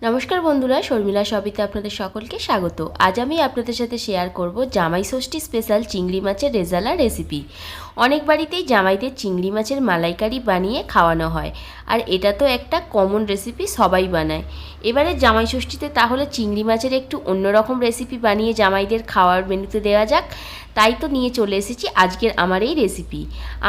নমস্কার বন্ধুরা, শর্মিলা শপিতে আপনাদের সকলকে স্বাগত। আজ আমি আপনাদের সাথে শেয়ার করব জামাই ষষ্ঠী স্পেশাল চিংড়ি মাছের রেজালা রেসিপি। অনেক বাড়িতেই জামাইদের চিংড়ি মাছের মালাইকারি বানিয়ে খাওয়ানো হয়, আর এটা তো একটা কমন রেসিপি, সবাই বানায়। এবারে জামাই ষষ্ঠীতে তাহলে চিংড়ি মাছের একটু অন্যরকম রেসিপি বানিয়ে জামাইদের খাওয়ার মেনুতে দেওয়া যাক। তাই তো নিয়ে চলে এসেছি আজকের আমার এই রেসিপি।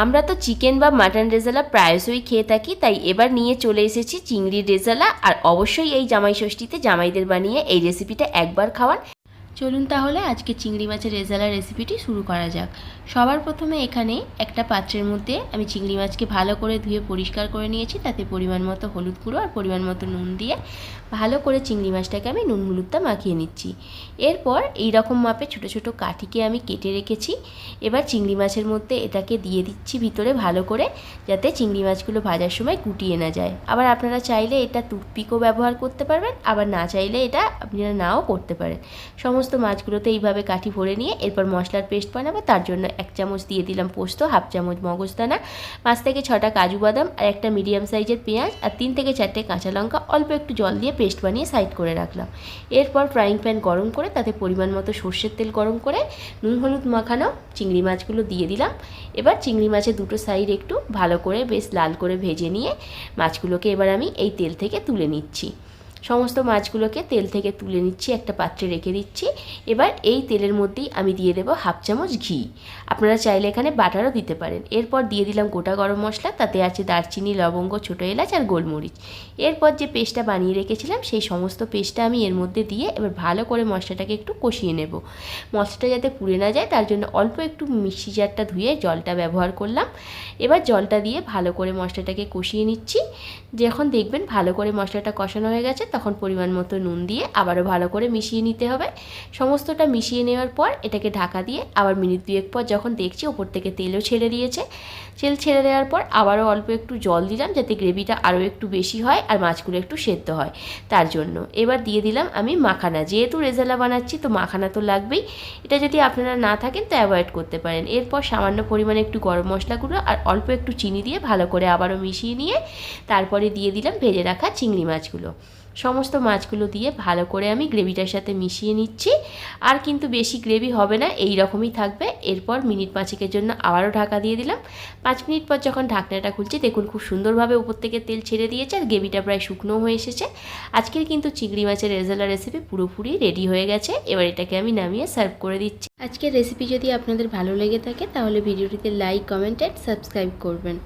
আমরা তো চিকেন বা মাটন রেজালা প্রায়শই খেয়ে থাকি, তাই এবার নিয়ে চলে এসেছি চিংড়ির রেজালা। আর অবশ্যই এই জামাই ষষ্ঠীতে জামাইদের বানিয়ে এই রেসিপিটা একবার খাওয়ান। চলুন তাহলে আজকে চিংড়ি মাছের রেজালা রেসিপিটি শুরু করা যাক। সবার প্রথমে এখানে একটা পাত্রের মধ্যে আমি চিংড়ি মাছকে ভালো করে ধুয়ে পরিষ্কার করে নিয়েছি। তাতে পরিমাণ মতো হলুদ গুঁড়ো আর পরিমাণ মতো নুন দিয়ে ভালো করে চিংড়ি মাছটাকে আমি নুন হলুদটা মাখিয়ে নিচ্ছি। এরপর এই রকম মাপে ছোট ছোট কাঠিকে আমি কেটে রেখেছি। এবার চিংড়ি মাছের মধ্যে এটাকে দিয়ে দিচ্ছি ভিতরে ভালো করে, যাতে চিংড়ি মাছগুলো ভাজার সময় গুটিয়ে না যায়। আবার আপনারা চাইলে এটা টুথপিকও ব্যবহার করতে পারবেন, আবার না চাইলে এটা আপনারা নাও করতে পারেন। সমস্ত মাছগুলোতে এইভাবে কাঠি ভরে নিয়ে এরপর মশলার পেস্ট বানাবো। তার জন্য 1 চামচ দিয়ে দিলাম পোস্ত, 1/2 চামচ মগজদানা, 5 থেকে 6টা কাজু বাদাম আর একটা মিডিয়াম সাইজের পেঁয়াজ আর 3 থেকে 4টে কাঁচা লঙ্কা অল্প একটু জল দিয়ে পেস্ট বানিয়ে সাইড করে রাখলাম। এরপর ফ্রাইং প্যান গরম করে তাতে পরিমাণ মতো সর্ষের তেল গরম করে নুন হলুদ মাখানো চিংড়ি মাছগুলো দিয়ে দিলাম। এবার চিংড়ি মাছের দুটো সাইড একটু ভালো করে বেশ লাল করে ভেজে নিয়ে মাছগুলোকে এবার আমি এই তেল থেকে তুলে নিচ্ছি। সমস্ত মাছগুলোকে তেল থেকে তুলে নিচ্ছি, একটা পাত্রে রেখে দিচ্ছি। এবার এই তেলের মধ্যেই আমি দিয়ে দেবো 1/2 চামচ ঘি। আপনারা চাইলে এখানে বাটারও দিতে পারেন। এরপর দিয়ে দিলাম গোটা গরম মশলা, তাতে আছে দারচিনি, লবঙ্গ, ছোটো এলাচ আর গোলমরিচ। এরপর যে পেস্টটা বানিয়ে রেখেছিলাম সেই সমস্ত পেস্টটা আমি এর মধ্যে দিয়ে এবার ভালো করে মশলাটাকে একটু কষিয়ে নেব। মশলাটা যাতে পুড়ে না যায় তার জন্য অল্প একটু মিক্সি জারটা ধুয়ে জলটা ব্যবহার করলাম। এবার জলটা দিয়ে ভালো করে মশলাটাকে কষিয়ে নিচ্ছি। যখন দেখবেন ভালো করে মশলাটা কষানো হয়ে গেছে তখন পরিমাণ মতো নুন দিয়ে আবারও ভালো করে মিশিয়ে নিতে হবে। সমস্তটা মিশিয়ে নেওয়ার পর এটাকে ঢাকা দিয়ে আবার মিনিট 2 পর যখন দেখছি ওপর থেকে তেলও ছেড়ে দিয়েছে, তেল ছেড়ে দেওয়ার পর আবারও অল্প একটু জল দিলাম যাতে গ্রেভিটা আরও একটু বেশি হয় আর মাছগুলো একটু সেদ্ধ হয় তার জন্য। এবার দিয়ে দিলাম আমি মাখানা। যেহেতু রেজালা বানাচ্ছি তো মাখানা তো লাগবেই, এটা যদি আপনারা না থাকেন তো অ্যাভয়েড করতে পারেন। এরপর সামান্য পরিমাণে একটু গরম মশলা গুঁড়ো আর অল্প একটু চিনি দিয়ে ভালো করে আবারও মিশিয়ে নিয়ে তারপরে দিয়ে দিলাম ভেজে রাখা চিংড়ি মাছগুলো। সমস্ত মাছগুলো দিয়ে ভালো করে আমি গ্রেভিটার সাথে মিশিয়ে নিচ্ছি। আর কিন্তু বেশি গ্রেভি হবে না, এই রকমই থাকবে। এরপর মিনিট 5 জন্য আবারও ঢাকা দিয়ে দিলাম। 5 মিনিট পর যখন ঢাকনাটা খুলছি দেখুন খুব সুন্দরভাবে উপর থেকে তেল ছেড়ে দিয়েছে আর গ্রেভিটা প্রায় শুকনো হয়ে এসেছে। আজকের কিন্তু চিংড়ি মাছের রেজালা রেসিপি পুরোপুরি রেডি হয়ে গেছে। এবার এটাকে আমি নামিয়ে সার্ভ করে দিচ্ছি। আজকের রেসিপি যদি আপনাদের ভালো লেগে থাকে তাহলে ভিডিওটিতে লাইক, কমেন্ট অ্যান্ড সাবস্ক্রাইব করবেন।